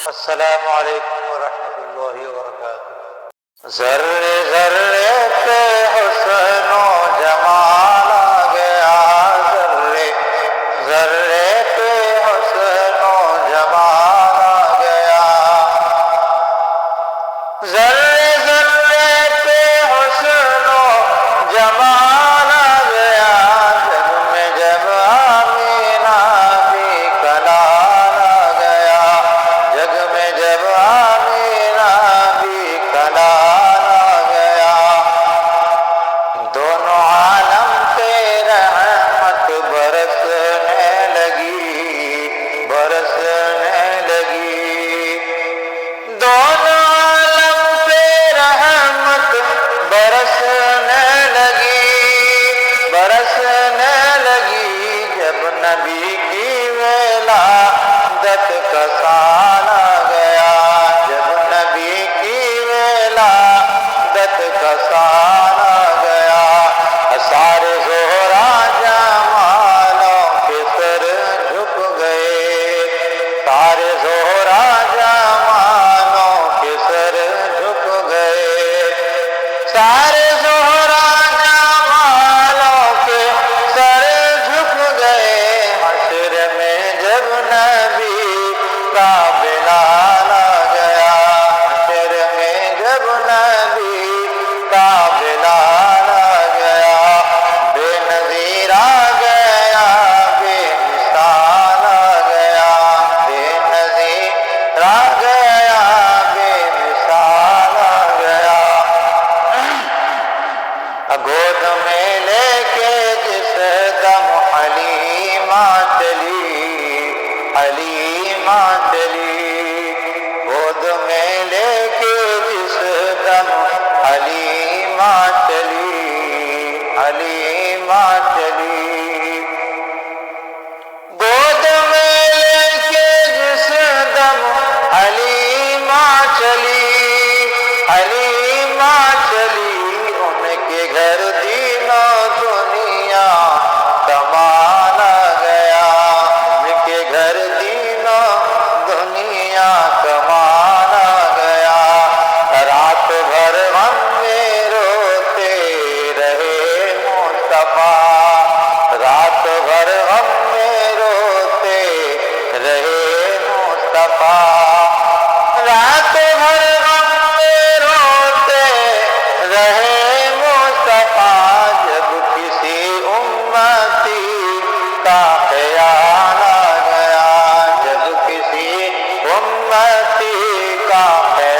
السلام علیکم ورحمۃ اللہ وبرکاتہ۔ ذرے ذرے پہ حسن و جمال آ گیا، ذرے ذرے پہ حسن و جمال آ گیا، ذرے ذرے پہ حسن و جمال آ گیا، جگ میں جب آمینہ بھی کلال آ گیا، جگ میں جب آمینہ بھی کلال آ گیا، دونوں عالم پہ رحمت برسنے لگی، برسنے لگی، دونوں عالم پہ رحمت برسنے لگی، برسنے لگی، جب نبی کی ولادت کا سال آ گیا، جب نبی کی ولادت کا سال آ گیا، سارے زہرا جمالوں کے سر جھک گئے، سارے زہرا جمالوں کے سر جھک گئے، سارے زہرا جمالوں کے سر جھک گئے، حشر میں جب نبی کا بلال آ گیا، حشر میں جب نبی کا بلال آ گیا، بے نظیر آ گیا، بے مثال آ گیا، بے نظیر آ گیا، بے مثال آ گیا، گود میں لے کے جس دم حلیمہ چلی، حلیمہ چلی، گود میں لے کے جس دم حلیمہ چلی، حلیمہ چلی، گود میں لے کے جس دم حلیمہ چلی، حلیمہ چلی، ان کے گھر دین و دنیا کمال آ گیا، ان کے گھر دین و دنیا کمال آ گیا، رات بھر غم میں روتے رہے مصطفیٰ، رات بھر غم میں روتے رہے مصطفیٰ، رات بھر غم میں روتے رہے مصطفیٰ، جب کسی امتی کا خیال آ گیا، جب کسی امتی کا خیال